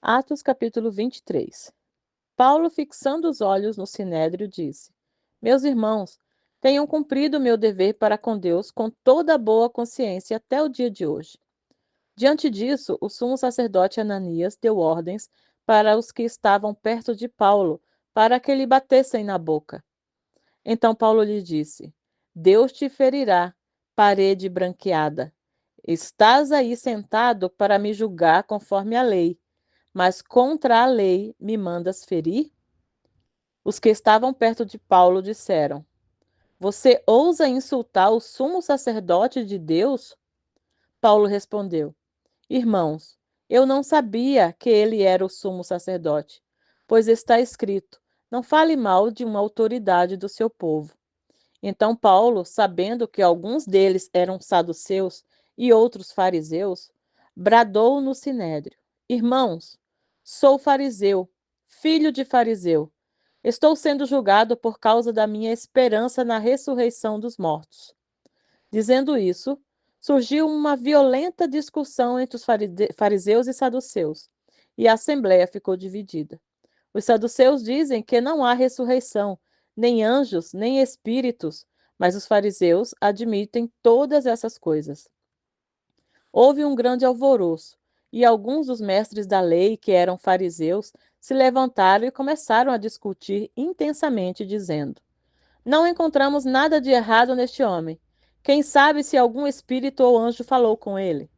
Atos capítulo 23. Paulo, fixando os olhos no sinédrio, disse: Meus irmãos, tenham cumprido o meu dever para com Deus com toda a boa consciência até o dia de hoje. Diante disso, o sumo sacerdote Ananias deu ordens para os que estavam perto de Paulo, para que lhe batessem na boca. Então Paulo lhe disse: Deus te ferirá, parede branqueada. Estás aí sentado para me julgar conforme a lei, mas contra a lei me mandas ferir? Os que estavam perto de Paulo disseram: Você ousa insultar o sumo sacerdote de Deus? Paulo respondeu: Irmãos, eu não sabia que ele era o sumo sacerdote, pois está escrito: Não fale mal de uma autoridade do seu povo. Então Paulo, sabendo que alguns deles eram saduceus e outros fariseus, bradou no sinédrio: Irmãos, sou fariseu, filho de fariseu. Estou sendo julgado por causa da minha esperança na ressurreição dos mortos. Dizendo isso, surgiu uma violenta discussão entre os fariseus e saduceus, e a assembleia ficou dividida. Os saduceus dizem que não há ressurreição, nem anjos, nem espíritos, mas os fariseus admitem todas essas coisas. Houve um grande alvoroço, e alguns dos mestres da lei, que eram fariseus, se levantaram e começaram a discutir intensamente, dizendo: Não encontramos nada de errado neste homem. Quem sabe se algum espírito ou anjo falou com ele?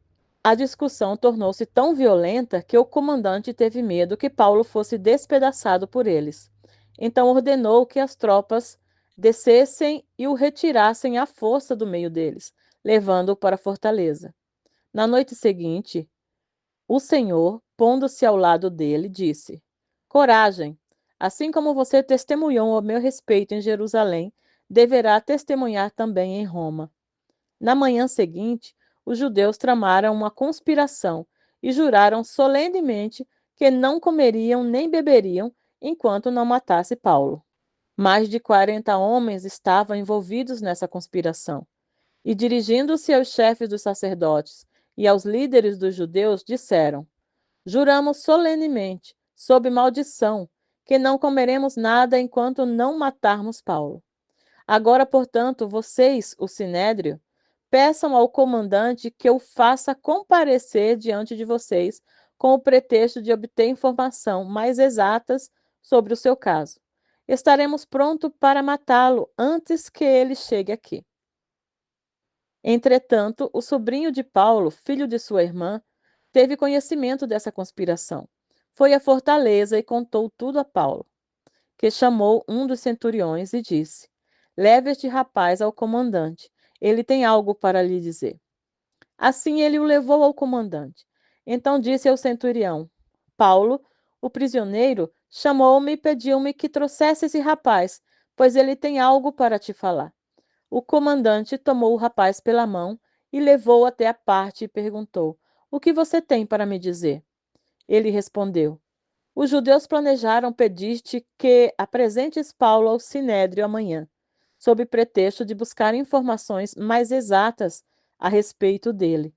A discussão tornou-se tão violenta que o comandante teve medo que Paulo fosse despedaçado por eles. Então ordenou que as tropas descessem e o retirassem à força do meio deles, levando-o para a fortaleza. Na noite seguinte, o Senhor, pondo-se ao lado dele, disse: Coragem! Assim como você testemunhou a meu respeito em Jerusalém, deverá testemunhar também em Roma. Na manhã seguinte, os judeus tramaram uma conspiração e juraram solenemente que não comeriam nem beberiam enquanto não matasse Paulo. Mais de 40 homens estavam envolvidos nessa conspiração. E dirigindo-se aos chefes dos sacerdotes e aos líderes dos judeus, disseram: Juramos solenemente, sob maldição, que não comeremos nada enquanto não matarmos Paulo. Agora, portanto, vocês, o sinédrio, peçam ao comandante que o faça comparecer diante de vocês com o pretexto de obter informação mais exatas sobre o seu caso. Estaremos prontos para matá-lo antes que ele chegue aqui. Entretanto, o sobrinho de Paulo, filho de sua irmã, teve conhecimento dessa conspiração. Foi à fortaleza e contou tudo a Paulo, que chamou um dos centuriões e disse: Leve este rapaz ao comandante. Ele tem algo para lhe dizer. Assim ele o levou ao comandante. Então disse ao centurião: Paulo, o prisioneiro, chamou-me e pediu-me que trouxesse esse rapaz, pois ele tem algo para te falar. O comandante tomou o rapaz pela mão e levou-o até a parte e perguntou: O que você tem para me dizer? Ele respondeu: Os judeus planejaram pedir-te que apresentes Paulo ao sinédrio amanhã, sob pretexto de buscar informações mais exatas a respeito dele.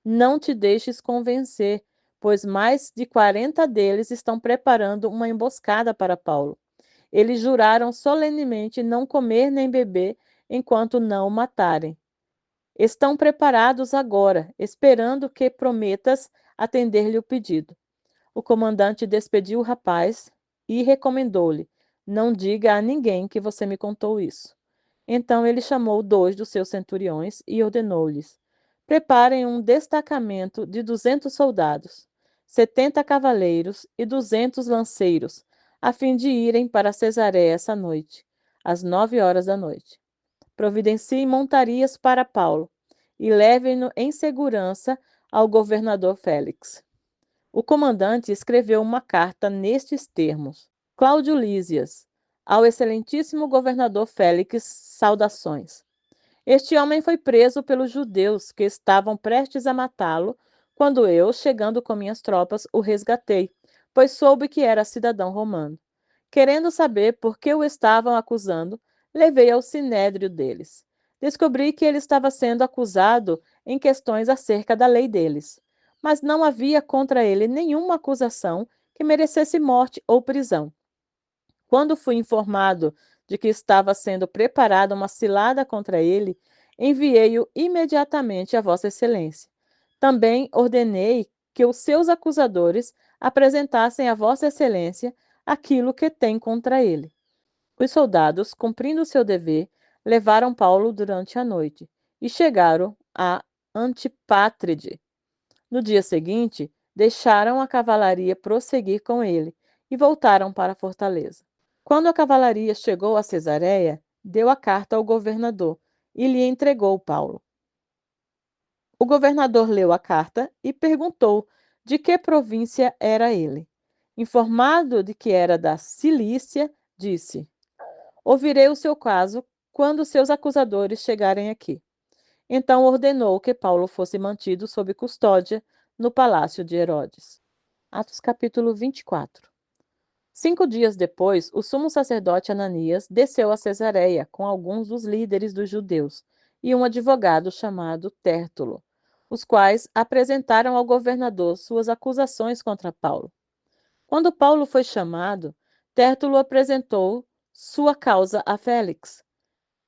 Não te deixes convencer, pois mais de 40 deles estão preparando uma emboscada para Paulo. Eles juraram solenemente não comer nem beber enquanto não o matarem. Estão preparados agora, esperando que prometas atender-lhe o pedido. O comandante despediu o rapaz e recomendou-lhe: Não diga a ninguém que você me contou isso. Então ele chamou 2 dos seus centuriões e ordenou-lhes: Preparem um destacamento de 200 soldados, 70 cavaleiros e 200 lanceiros, a fim de irem para Cesareia essa noite, às 9 horas da noite. Providenciem montarias para Paulo e levem-no em segurança ao governador Félix. O comandante escreveu uma carta nestes termos: Cláudio Lísias, ao excelentíssimo governador Félix, saudações. Este homem foi preso pelos judeus que estavam prestes a matá-lo, quando eu, chegando com minhas tropas, o resgatei, pois soube que era cidadão romano. Querendo saber por que o estavam acusando, levei ao sinédrio deles. Descobri que ele estava sendo acusado em questões acerca da lei deles. mas não havia contra ele nenhuma acusação que merecesse morte ou prisão. Quando fui informado de que estava sendo preparada uma cilada contra ele, enviei-o imediatamente a Vossa Excelência. Também ordenei que os seus acusadores apresentassem a Vossa Excelência aquilo que tem contra ele. Os soldados, cumprindo seu dever, levaram Paulo durante a noite e chegaram a Antipátride. No dia seguinte, deixaram a cavalaria prosseguir com ele e voltaram para a fortaleza. Quando a cavalaria chegou a Cesareia, deu a carta ao governador e lhe entregou Paulo. O governador leu a carta e perguntou de que província era ele. Informado de que era da Cilícia, disse: Ouvirei o seu caso quando seus acusadores chegarem aqui. Então ordenou que Paulo fosse mantido sob custódia no palácio de Herodes. Atos capítulo 24. 5 dias depois, o sumo sacerdote Ananias desceu a Cesareia com alguns dos líderes dos judeus e um advogado chamado Tértulo, os quais apresentaram ao governador suas acusações contra Paulo. Quando Paulo foi chamado, Tértulo apresentou sua causa a Félix.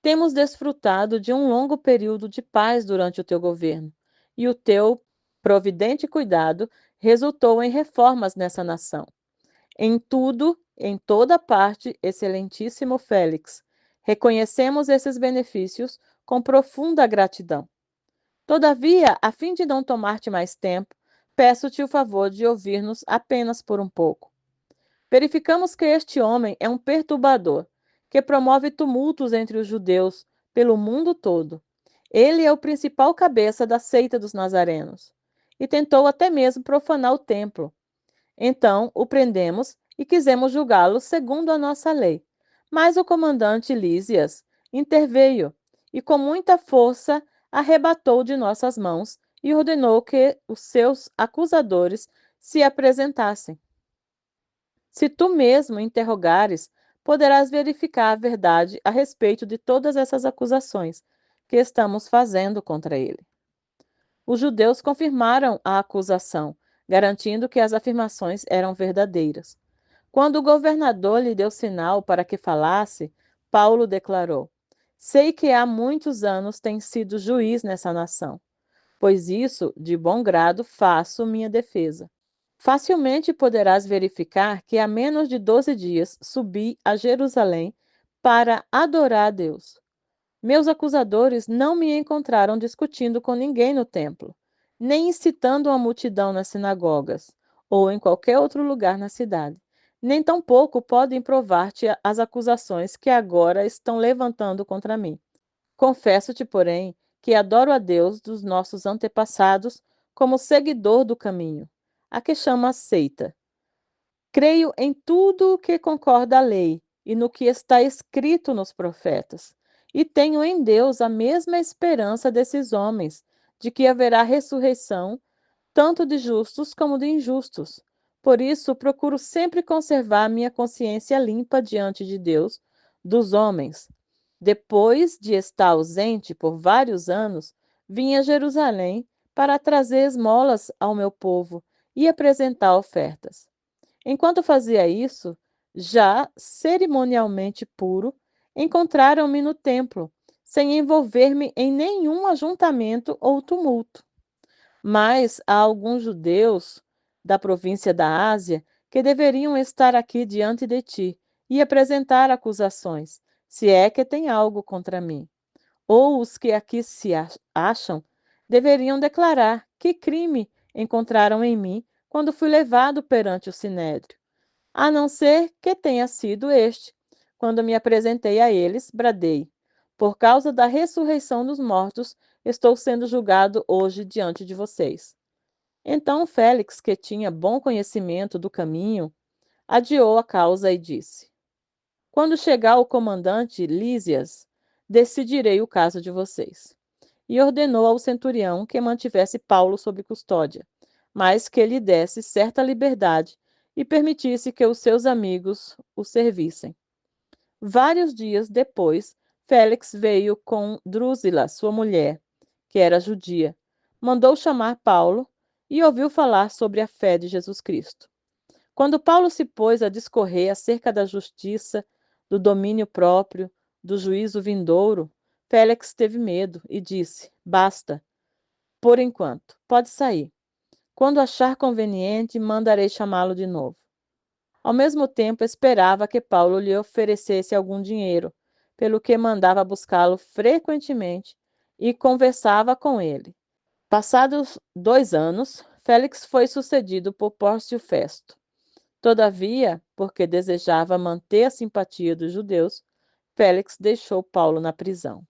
Temos desfrutado de um longo período de paz durante o teu governo, e o teu providente cuidado resultou em reformas nessa nação. Em tudo, em toda parte, excelentíssimo Félix, reconhecemos esses benefícios com profunda gratidão. Todavia, a fim de não tomar-te mais tempo, peço-te o favor de ouvir-nos apenas por um pouco. Verificamos que este homem é um perturbador, que promove tumultos entre os judeus pelo mundo todo. Ele é o principal cabeça da seita dos nazarenos, e tentou até mesmo profanar o templo. Então o prendemos e quisemos julgá-lo segundo a nossa lei. Mas o comandante Lísias interveio e com muita força arrebatou de nossas mãos e ordenou que os seus acusadores se apresentassem. Se tu mesmo interrogares, poderás verificar a verdade a respeito de todas essas acusações que estamos fazendo contra ele. Os judeus confirmaram a acusação, garantindo que as afirmações eram verdadeiras. Quando o governador lhe deu sinal para que falasse, Paulo declarou: Sei que há muitos anos tem sido juiz nessa nação, pois isso, de bom grado, faço minha defesa. Facilmente poderás verificar que há menos de 12 dias subi a Jerusalém para adorar a Deus. Meus acusadores não me encontraram discutindo com ninguém no templo, nem incitando uma multidão nas sinagogas, ou em qualquer outro lugar na cidade. Nem tampouco podem provar-te as acusações que agora estão levantando contra mim. Confesso-te, porém, que adoro a Deus dos nossos antepassados como seguidor do caminho, a que chama seita. Creio em tudo o que concorda à lei e no que está escrito nos profetas, e tenho em Deus a mesma esperança desses homens, de que haverá ressurreição, tanto de justos como de injustos. Por isso, procuro sempre conservar minha consciência limpa diante de Deus, dos homens. Depois de estar ausente por vários anos, vim a Jerusalém para trazer esmolas ao meu povo e apresentar ofertas. Enquanto fazia isso, já cerimonialmente puro, encontraram-me no templo, sem envolver-me em nenhum ajuntamento ou tumulto. Mas há alguns judeus da província da Ásia que deveriam estar aqui diante de ti e apresentar acusações, se é que tem algo contra mim. Ou os que aqui se acham deveriam declarar que crime encontraram em mim quando fui levado perante o sinédrio, a não ser que tenha sido este. Quando me apresentei a eles, bradei: Por causa da ressurreição dos mortos, estou sendo julgado hoje diante de vocês. Então Félix, que tinha bom conhecimento do caminho, adiou a causa e disse: Quando chegar o comandante Lísias, decidirei o caso de vocês. E ordenou ao centurião que mantivesse Paulo sob custódia, mas que lhe desse certa liberdade e permitisse que os seus amigos o servissem. Vários dias depois, Félix veio com Drusila, sua mulher, que era judia. Mandou chamar Paulo e ouviu falar sobre a fé de Jesus Cristo. Quando Paulo se pôs a discorrer acerca da justiça, do domínio próprio, do juízo vindouro, Félix teve medo e disse: Basta, por enquanto, pode sair. Quando achar conveniente, mandarei chamá-lo de novo. Ao mesmo tempo, esperava que Paulo lhe oferecesse algum dinheiro, pelo que mandava buscá-lo frequentemente e conversava com ele. Passados 2 anos, Félix foi sucedido por Pórcio Festo. Todavia, porque desejava manter a simpatia dos judeus, Félix deixou Paulo na prisão.